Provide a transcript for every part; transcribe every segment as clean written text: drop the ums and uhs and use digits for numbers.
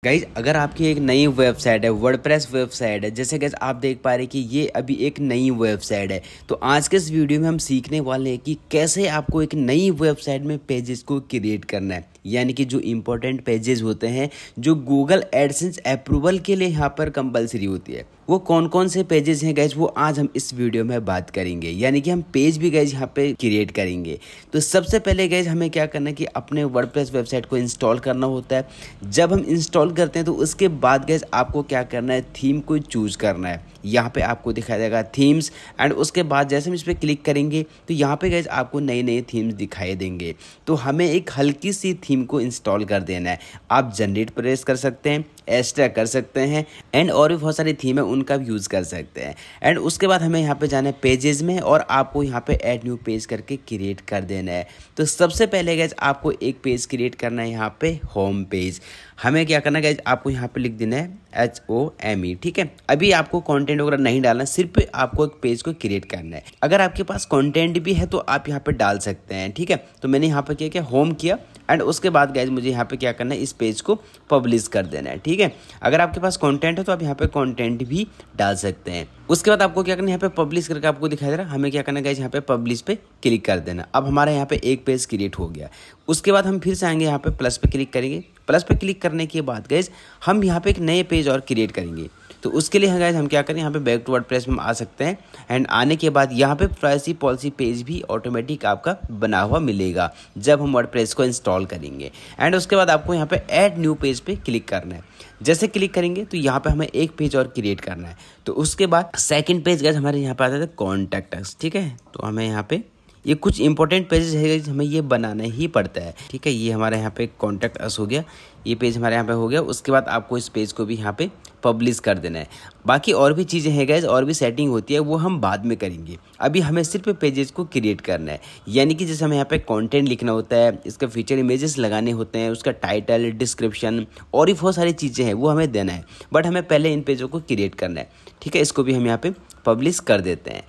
Guys अगर आपकी एक नई वेबसाइट है, वर्डप्रेस वेबसाइट है, जैसे गाइज आप देख पा रहे हैं कि ये अभी एक नई वेबसाइट है। तो आज के इस वीडियो में हम सीखने वाले हैं कि कैसे आपको एक नई वेबसाइट में पेजेस को क्रिएट करना है, यानी कि जो इंपॉर्टेंट पेजेस होते हैं जो गूगल एडसेंस अप्रूवल के लिए यहाँ पर कंपलसरी होती है, वो कौन कौन से पेजेस हैं गाइज, वो आज हम इस वीडियो में बात करेंगे। यानी कि हम पेज भी गाइज यहाँ पे क्रिएट करेंगे। तो सबसे पहले गाइज हमें क्या करना है कि अपने वर्डप्रेस वेबसाइट को इंस्टॉल करना होता है। जब हम इंस्टॉल करते हैं तो उसके बाद गाइज आपको क्या करना है, थीम को चूज करना है। यहाँ पे आपको दिखाई देगा थीम्स, एंड उसके बाद जैसे हम इस पर क्लिक करेंगे तो यहाँ पे गाइज आपको नए नए थीम्स दिखाई देंगे। तो हमें एक हल्की सी थीम को इंस्टॉल कर देना है। आप जनरेट प्रेस कर सकते हैं, एक्स्ट्रा कर सकते हैं, एंड और भी बहुत सारी थीम है उनका भी यूज़ कर सकते हैं। एंड उसके बाद हमें यहाँ पे जाना है पेजेस में, और आपको यहाँ पे ऐड न्यू पेज करके क्रिएट कर देना है। तो सबसे पहले गाइज आपको एक पेज क्रिएट करना है, यहाँ पे होम पेज। हमें क्या करना है गाइज, आपको यहाँ पे लिख देना है HOME, ठीक है। अभी आपको कंटेंट वगैरह नहीं डालना, सिर्फ आपको एक पेज को क्रिएट करना है। अगर आपके पास कंटेंट भी है तो आप यहाँ पे डाल सकते हैं, ठीक है। तो मैंने यहाँ पे क्या किया, होम किया, एंड उसके बाद गाइज मुझे यहाँ पे क्या करना है, इस पेज को पब्लिश कर देना है, ठीक है। अगर आपके पास कंटेंट है तो आप यहाँ पे कंटेंट भी डाल सकते हैं। उसके बाद आपको क्या करना है, यहाँ पे पब्लिश करके आपको दिखाई दे रहा है, हमें क्या करना है गाइज, यहाँ पे पब्लिश पे क्लिक कर देना। अब हमारा यहाँ पे एक पेज क्रिएट हो गया। उसके बाद हम फिर से आएंगे, यहाँ पे प्लस पे क्लिक करेंगे। प्लस पे क्लिक करने के बाद गाइज हम यहाँ पे एक नए पेज और क्रिएट करेंगे। तो उसके लिए गाइज हम क्या करें, यहाँ पे बैक टू वर्डप्रेस में आ सकते हैं, एंड आने के बाद यहाँ पे प्राइवेसी पॉलिसी पेज भी ऑटोमेटिक आपका बना हुआ मिलेगा जब हम वर्डप्रेस को इंस्टॉल करेंगे। एंड उसके बाद आपको यहाँ पे ऐड न्यू पेज पे क्लिक करना है। जैसे क्लिक करेंगे तो यहाँ पे हमें एक पेज और क्रिएट करना है। तो उसके बाद सेकंड पेज गाइज हमारे यहाँ पे आता है कॉन्टैक्ट अस, ठीक है। तो हमें यहाँ पे ये कुछ इंपॉर्टेंट पेजेस है, हमें ये बनाना ही पड़ता है, ठीक है। ये हमारे यहाँ पे कॉन्टैक्ट अस हो गया, ये पेज हमारे यहाँ पे हो गया। उसके बाद आपको इस पेज को भी यहाँ पे पब्लिश कर देना है। बाकी और भी चीज़ें हैं गाइज, और भी सेटिंग होती है, वो हम बाद में करेंगे। अभी हमें सिर्फ पेजेस को क्रिएट करना है। यानी कि जैसे हमें यहाँ पे कंटेंट लिखना होता है, इसका फीचर इमेजेस लगाने होते हैं, उसका टाइटल, डिस्क्रिप्शन और भी बहुत सारी चीज़ें हैं, वो हमें देना है। बट हमें पहले इन पेजों को क्रिएट करना है, ठीक है। इसको भी हम यहाँ पे पब्लिश कर देते हैं,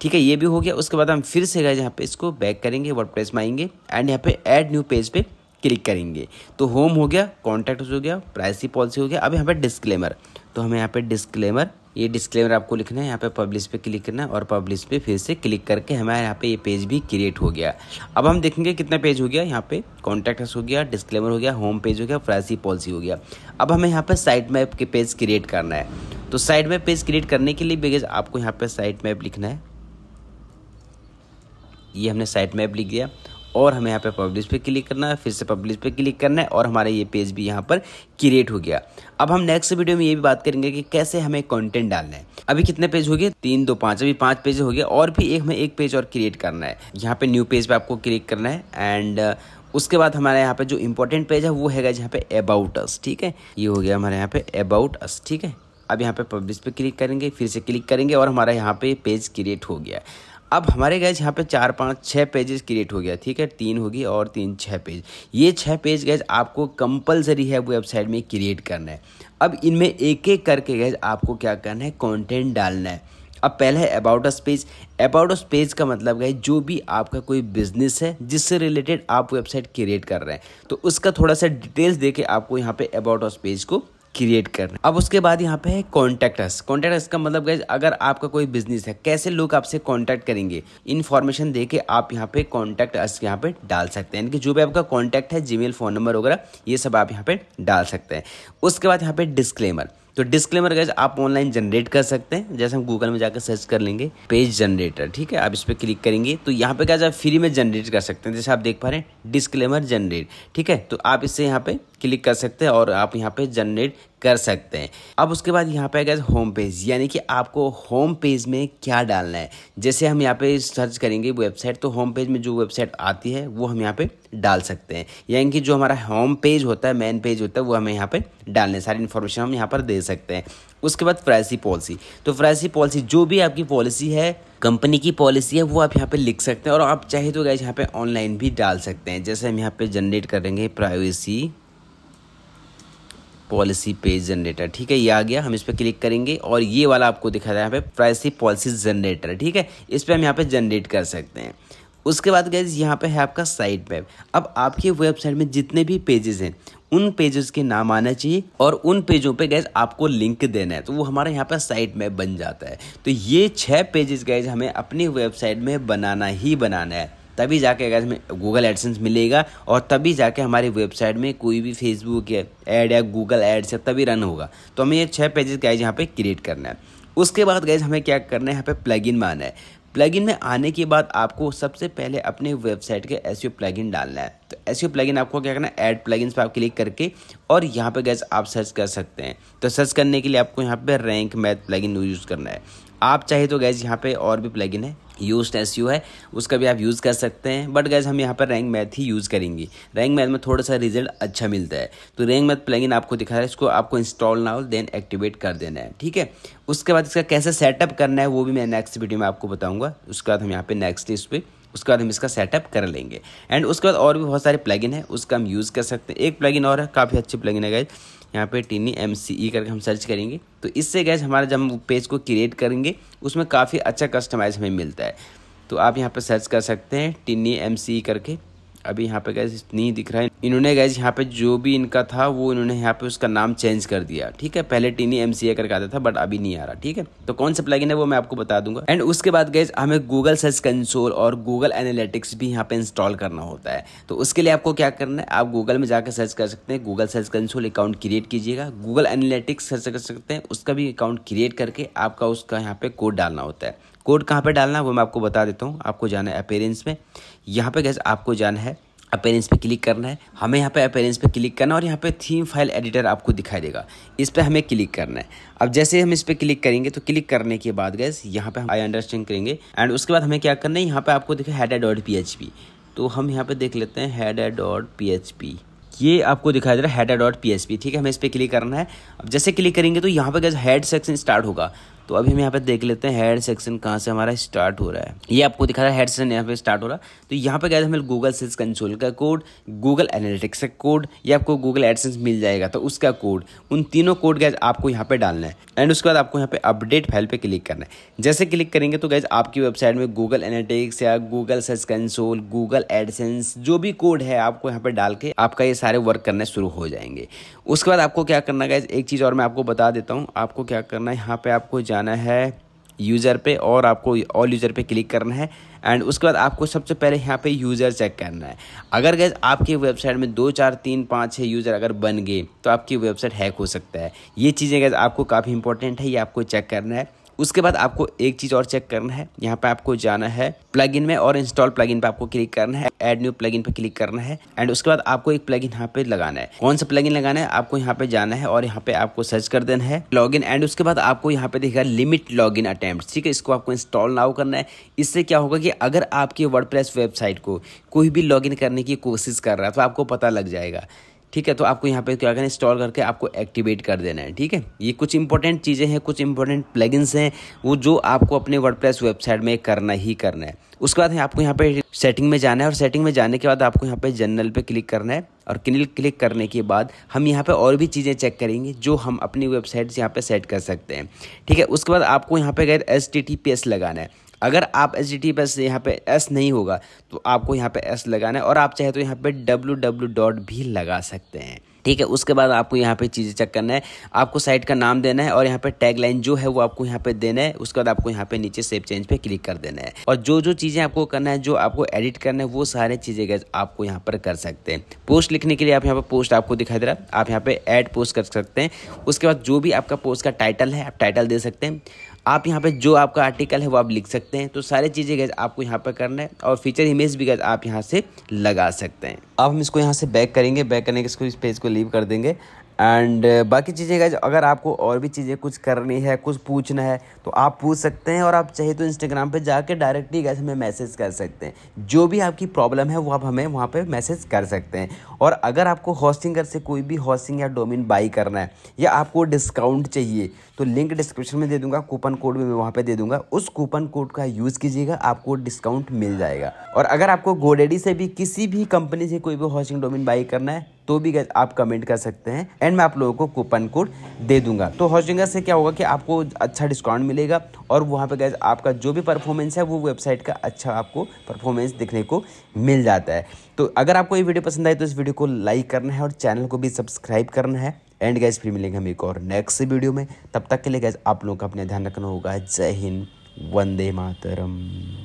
ठीक है। ये भी हो गया। उसके बाद हम फिर से गाइज यहाँ पे इसको बैक करेंगे, वर्डप्रेस में आएंगे, एंड यहाँ पे ऐड न्यू पेज पे क्लिक करेंगे। तो होम हो गया, कॉन्टैक्ट हो गया, प्राइवेसी पॉलिसी हो गया। अब यहाँ पे डिस्क्लेमर, तो हमें यहाँ पे डिस्क्लेमर, ये डिस्क्लेमर आपको लिखना है। यहाँ पे पब्लिश पे क्लिक करना है, और पब्लिश पे फिर से क्लिक करके हमारे यहाँ पे ये पेज भी क्रिएट हो गया। अब हम देखेंगे कितना पेज हो गया। यहाँ पे कॉन्टैक्ट हो गया, डिस्क्लेमर हो गया, होम पेज हो गया, प्राइवेसी पॉलिसी हो गया। अब हमें यहाँ पे साइट मैप के पेज क्रिएट करना है। तो साइट मैप पेज क्रिएट करने के लिए बेगेज आपको यहाँ पे साइट मैप लिखना है। ये हमने साइट मैप लिख दिया, और हमें यहाँ पे पब्लिश पे क्लिक करना है, फिर से पब्लिश पे क्लिक करना है, और हमारा ये पेज भी यहाँ पर क्रिएट हो गया। अब हम नेक्स्ट वीडियो में ये भी बात करेंगे कि कैसे हमें कंटेंट डालना है। अभी कितने पेज हो गए, 3 2 5, अभी 5 पेज हो गए, और भी हमें एक पेज और क्रिएट करना है। यहाँ पे न्यू पेज पे आपको क्लिक करना है, एंड उसके बाद हमारे यहाँ पे जो इंपॉर्टेंट पेज है वो है यहाँ पे अबाउट अस, ठीक है। ये हो गया हमारे यहाँ पे अबाउट अस, ठीक है। अब यहाँ पे पब्लिश पे क्लिक करेंगे, फिर से क्लिक करेंगे, और हमारा यहाँ पे पेज क्रिएट हो गया। अब हमारे गाइज यहाँ पे 4 5 6 पेजेस क्रिएट हो गया, ठीक है। 3 होगी और 3 6 पेज। ये 6 पेज गाइज आपको कंपलसरी है वेबसाइट में क्रिएट करना है। अब इनमें एक एक करके गाइज आपको क्या करना है, कंटेंट डालना है। अब पहले है about us page. About us page का मतलब है जो भी आपका कोई बिजनेस है जिससे रिलेटेड आप वेबसाइट क्रिएट कर रहे हैं, तो उसका थोड़ा सा डिटेल्स देके आपको यहाँ पे अबाउट अस पेज को क्रिएट करना। अब उसके बाद यहाँ पे है कॉन्टैक्ट अस। कॉन्टैक्ट अस का मतलब गाइज अगर आपका कोई बिजनेस है, कैसे लोग आपसे कॉन्टैक्ट करेंगे, इन्फॉर्मेशन देके आप यहाँ पे कॉन्टैक्ट अस यहाँ पे डाल सकते हैं। यानी कि जो भी आपका कॉन्टैक्ट है, जीमेल, फोन नंबर वगैरह, ये सब आप यहाँ पे डाल सकते हैं। उसके बाद यहाँ पे डिस्क्लेमर। तो डिस्क्लेमर गाइज आप ऑनलाइन जनरेट कर सकते हैं। जैसे हम गूगल में जाकर सर्च कर लेंगे पेज जनरेटर, ठीक है। आप इस पर क्लिक करेंगे तो यहाँ पे गाइज आप फ्री में जनरेट कर सकते हैं। जैसे आप देख पा रहे हैं डिस्क्लेमर जनरेट, ठीक है। तो आप इससे यहाँ पे क्लिक कर सकते हैं, और आप यहाँ पे जनरेट कर सकते हैं। अब उसके बाद यहाँ पे गाइज होम पेज, यानी कि आपको होम पेज में क्या डालना है। जैसे हम यहाँ पे सर्च करेंगे वेबसाइट, तो होम पेज में जो वेबसाइट आती है वो हम यहाँ पे डाल सकते हैं। यानी कि जो हमारा होम पेज होता है, मेन पेज होता है, वो हमें यहाँ पे डालने, सारी इन्फॉर्मेशन हम यहाँ पर दे सकते हैं। उसके बाद प्राइवेसी पॉलिसी। तो प्राइवेसी पॉलिसी जो भी आपकी पॉलिसी है, कंपनी की पॉलिसी है, वो आप यहाँ पे लिख सकते हैं, और आप चाहे तो गाइज यहाँ पे ऑनलाइन भी डाल सकते हैं। जैसे हम यहाँ पे जनरेट करेंगे प्राइवेसी पॉलिसी पेज जनरेटर, ठीक है। ये आ गया, हम इस पर क्लिक करेंगे, और ये वाला आपको दिखा रहा है यहाँ पे प्राइवेसी पॉलिसी जनरेटर, ठीक है। इस पर हम यहाँ पे जनरेट कर सकते हैं। उसके बाद गाइज यहाँ पे है आपका साइट मैप। अब आपकी वेबसाइट में जितने भी पेजेस हैं उन पेजेस के नाम आना चाहिए और उन पेजों पे गैस आपको लिंक देना है, तो वो हमारा यहाँ पे साइट मैप बन जाता है। तो ये 6 पेजेस गैस हमें अपनी वेबसाइट में बनाना ही बनाना है, तभी जाके गैस हमें गूगल एडसेंस मिलेगा और तभी जाके हमारी वेबसाइट में कोई भी फेसबुक या ऐड या गूगल एड्स या तभी रन होगा। तो हमें ये 6 पेजेस गैस यहाँ पे क्रिएट करना है। उसके बाद गैस हमें क्या करना है, यहाँ पे प्लगइन में आना है। प्लगइन में आने के बाद आपको सबसे पहले अपने वेबसाइट के एसईओ प्लगइन डालना है। तो एसईओ प्लगइन आपको क्या करना है, ऐड प्लगइन्स पे आप क्लिक करके और यहाँ पे गैस आप सर्च कर सकते हैं। तो सर्च करने के लिए आपको यहाँ पे रैंक मैथ प्लगइन यूज़ करना है। आप चाहे तो गैस यहाँ पे और भी प्लगइन है, यूज्ड एसईओ है, उसका भी आप यूज़ कर सकते हैं, बट गैस हम यहाँ पर रैंक मैथ ही यूज़ करेंगे। रैंक मैथ में थोड़ा सा रिजल्ट अच्छा मिलता है। तो रैंक मैथ प्लगइन आपको दिखा रहा है, इसको आपको इंस्टॉल नाउ देन एक्टिवेट कर देना है, ठीक है। उसके बाद इसका कैसे सेटअप करना है वो भी मैं नेक्स्ट वीडियो में आपको बताऊँगा। उसके बाद हम यहाँ पे नेक्स्ट इस पर उसके बाद हम इसका सेटअप कर लेंगे। एंड उसके बाद और भी बहुत सारे प्लगइन है, उसका हम यूज़ कर सकते हैं। एक प्लगइन और है, काफ़ी अच्छी प्लगइन है गाइस, यहाँ पे TinyMCE करके हम सर्च करेंगे तो इससे गैस हमारा जब हम पेज को क्रिएट करेंगे उसमें काफ़ी अच्छा कस्टमाइज हमें मिलता है। तो आप यहाँ पे सर्च कर सकते हैं TinyMCE करके। अभी यहाँ पे गैस नहीं दिख रहा है, इन्होंने गैस यहाँ पे जो भी इनका था वो इन्होंने यहाँ पे उसका नाम चेंज कर दिया, ठीक है। पहले TinyMCE करके आता था बट अभी नहीं आ रहा, ठीक है। तो कौन सा प्लगइन है वो मैं आपको बता दूंगा। एंड उसके बाद गैस हमें गूगल सर्च कंसोल और गूगल एनालिटिक्स भी यहाँ पे इंस्टॉल करना होता है। तो उसके लिए आपको क्या करना है, आप गूगल में जाकर सर्च कर सकते हैं, Google search console account create कीजिएगा। गूगल एनालिटिक्स सर्च कर सकते हैं, उसका भी अकाउंट क्रिएट करके आपका उसका यहाँ पे कोड डालना होता है। कोड कहाँ पे डालना है वो मैं आपको बता देता हूँ। आपको जाना है अपीयरेंस में, यहाँ पे गैस आपको जाना है अपीयरेंस पे क्लिक करना है। हमें यहाँ पे अपीयरेंस पे क्लिक करना है और यहाँ पे थीम फाइल एडिटर आपको दिखाई देगा, इस पे हमें क्लिक करना है। अब जैसे हम इस पे क्लिक करेंगे तो क्लिक करने के बाद गैस यहाँ पे हम आई अंडरस्टैंड करेंगे एंड उसके बाद हमें क्या करना है, यहाँ पे आपको दिखे header.php। तो हम यहाँ पे देख लेते हैं header.php, ये आपको दिखाई दे रहा है header.php, ठीक है। हमें इस पर क्लिक करना है। अब जैसे क्लिक करेंगे तो यहाँ पे गैस हेड सेक्शन स्टार्ट होगा। तो अभी हम यहाँ पे देख लेते हैं हेड सेक्शन कहाँ से हमारा स्टार्ट हो रहा है। ये आपको दिखा रहा है हेड सेक्शन यहाँ पे स्टार्ट हो रहा है। तो यहाँ पे गैस हमें गूगल सर्च कंसोल का कोड, गूगल एनालिटिक्स का कोड या आपको गूगल एडसेंस मिल जाएगा तो उसका कोड, उन तीनों कोड गैस आपको यहाँ पे डालना है। एंड उसके बाद आपको यहाँ पे अपडेट फाइल पे क्लिक करना है। जैसे क्लिक करेंगे तो गैस आपकी वेबसाइट में गूगल एनालिटिक्स या Google search console, Google AdSense जो भी कोड है आपको यहाँ पे डाल के आपका ये सारे वर्क करने शुरू हो जाएंगे। उसके बाद आपको क्या करना है गैस, एक चीज़ और मैं आपको बता देता हूँ। आपको क्या करना है, यहाँ पे आपको जाना है यूज़र पे और आपको ऑल यूज़र पे क्लिक करना है। एंड उसके बाद आपको सबसे पहले यहाँ पे यूज़र चेक करना है। अगर गैस आपकी वेबसाइट में 2 4 3 5 6 यूज़र अगर बन गए तो आपकी वेबसाइट हैक हो सकता है। ये चीज़ें गैस आपको काफ़ी इंपॉर्टेंट है, ये आपको चेक करना है। उसके बाद आपको एक चीज़ और चेक करना है, यहाँ पे आपको जाना है प्लगइन में और इंस्टॉल प्लगइन पे आपको क्लिक करना है, ऐड न्यू प्लगइन पे क्लिक करना है। एंड उसके बाद आपको एक प्लगइन यहाँ पे लगाना है। कौन सा प्लगइन लगाना है, आपको यहाँ पे जाना है और यहाँ पे आपको सर्च कर देना है लॉगिन। एंड उसके बाद आपको यहाँ पे दिखेगा लिमिट लॉगिन अटेम्प्ट, ठीक है। इसको आपको इंस्टॉल नाउ करना है। इससे क्या होगा कि अगर आपकी वर्डप्रेस वेबसाइट को कोई भी लॉगिन करने की कोशिश कर रहा है तो आपको पता लग जाएगा, ठीक है। तो आपको यहाँ पे क्या करना है, इंस्टॉल करके आपको एक्टिवेट कर देना है, ठीक है। ये कुछ इंपॉर्टेंट चीज़ें हैं, कुछ इंपॉर्टेंट प्लगइन्स हैं वो जो आपको अपने वर्डप्रेस वेबसाइट में करना ही करना है। उसके बाद आपको यहाँ पे सेटिंग में जाना है और सेटिंग में जाने के बाद आपको यहाँ पे जनरल पे क्लिक करना है और क्लिक करने के बाद हम यहाँ पे और भी चीज़ें चेक करेंगे जो हम अपनी वेबसाइट से यहाँ पे सेट कर सकते हैं, ठीक है। उसके बाद आपको यहाँ पे गैर HTTPS लगाना है। अगर आप HTTPS यहाँ पे S नहीं होगा तो आपको यहाँ पे S लगाना है और आप चाहे तो यहाँ पे www भी लगा सकते हैं, ठीक है। उसके बाद आपको यहाँ पे चीज़ें चेक करना है, आपको साइट का नाम देना है और यहाँ पे टैगलाइन जो है वो आपको यहाँ पे देना है। उसके बाद आपको यहाँ पे नीचे सेव चेंज पे क्लिक कर देना है और जो चीज़ें आपको करना है, जो आपको एडिट करना है वो सारे चीज़ें गैस आपको यहाँ पर कर सकते हैं। पोस्ट लिखने के लिए आप यहाँ पे पोस्ट आपको दिखाई दे रहा है, आप यहाँ पे ऐड पोस्ट कर सकते हैं। उसके बाद जो भी आपका पोस्ट का टाइटल है आप टाइटल दे सकते हैं। आप यहाँ पे जो आपका आर्टिकल है वो आप लिख सकते हैं। तो सारी चीज़ें गैस आपको यहाँ पर करना है और फीचर इमेज भी गैस आप यहाँ से लगा सकते हैं। अब हम इसको यहाँ से बैक करेंगे, बैक करने के इसको इस पेज को लीव कर देंगे। एंड बाकी चीज़ें गैस अगर आपको और भी चीज़ें कुछ करनी है, कुछ पूछना है तो आप पूछ सकते हैं और आप चाहे तो इंस्टाग्राम पे जाके डायरेक्टली गैस हमें मैसेज कर सकते हैं। जो भी आपकी प्रॉब्लम है वो आप हमें वहाँ पे मैसेज कर सकते हैं। और अगर आपको होस्टिंगर से कोई भी होस्टिंग या डोमेन बाई करना है या आपको डिस्काउंट चाहिए तो लिंक डिस्क्रिप्शन में दे दूंगा, कूपन कोड भी मैं वहाँ पे दे दूंगा। उस कूपन कोड का यूज़ कीजिएगा, आपको डिस्काउंट मिल जाएगा। और अगर आपको GoDaddy से भी किसी भी कंपनी से कोई भी होस्टिंग डोमेन बाई करना है तो भी गैस आप कमेंट कर सकते हैं एंड मैं आप लोगों को कूपन कोड दे दूंगा। तो हॉस्टिंगर से क्या होगा कि आपको अच्छा डिस्काउंट मिलेगा और वहाँ पे गैस आपका जो भी परफॉर्मेंस है वो वेबसाइट का अच्छा आपको परफॉर्मेंस दिखने को मिल जाता है। तो अगर आपको ये वीडियो पसंद आए तो इस वीडियो को लाइक करना है और चैनल को भी सब्सक्राइब करना है। एंड गैस फिर मिलेंगे हम एक और नेक्स्ट वीडियो में, तब तक के लिए गैस आप लोगों का अपना ध्यान रखना होगा। जय हिंद, वंदे मातरम।